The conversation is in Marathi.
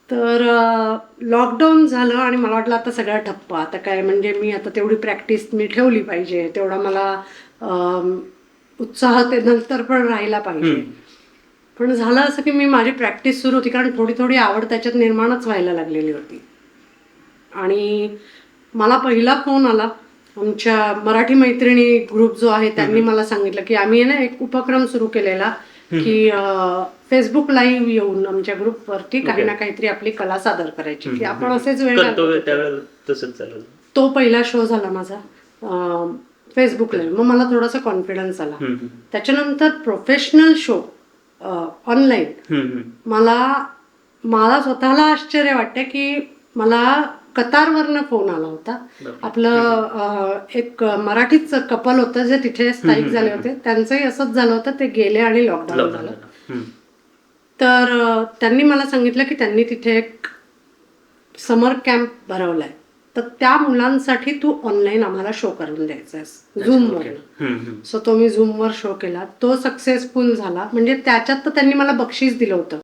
तर लॉकडाऊन झालं आणि मला वाटलं आता सगळा ठप्प. आता काय म्हणजे मी आता तेवढी प्रॅक्टिस मी ठेवली पाहिजे, तेवढा मला उत्साह ते नंतर पण राहिला पाहिजे. पण झालं असं की मी माझी प्रॅक्टिस सुरू होती, कारण थोडी थोडी आवड त्याच्यात निर्माणच व्हायला लागलेली होती. आणि मला पहिला फोन आला आमच्या मराठी मैत्रिणी ग्रुप जो आहे त्यांनी मला सांगितलं की आम्ही ना एक उपक्रम सुरू केलेला की फेसबुक लाईव्ह येऊन आमच्या ग्रुपवरती काही ना काहीतरी आपली कला सादर करायची, की आपण असेच वेळ घालवत होतो. तो पहिला शो झाला माझा फेसबुक लाईव्ह. मग मला थोडासा कॉन्फिडन्स आला. त्याच्यानंतर प्रोफेशनल शो ऑनलाईन मला स्वतःला आश्चर्य वाटतं की मला कतारवरनं फोन आला होता. आपलं एक मराठीच कपल होतं जे तिथे स्थायिक झाले होते, त्यांचंही असंच झालं होतं, ते गेले आणि लॉकडाऊन झालं. तर त्यांनी मला सांगितलं की त्यांनी तिथे एक समर कॅम्प भरवलाय, तर त्या मुलांसाठी तू ऑनलाईन आम्हाला शो करून द्यायचा आहे झूमवर. सो तो मी झूमवर शो केला. तो सक्सेसफुल झाला. म्हणजे त्याच्यात तर त्यांनी मला बक्षीस दिलं होतं.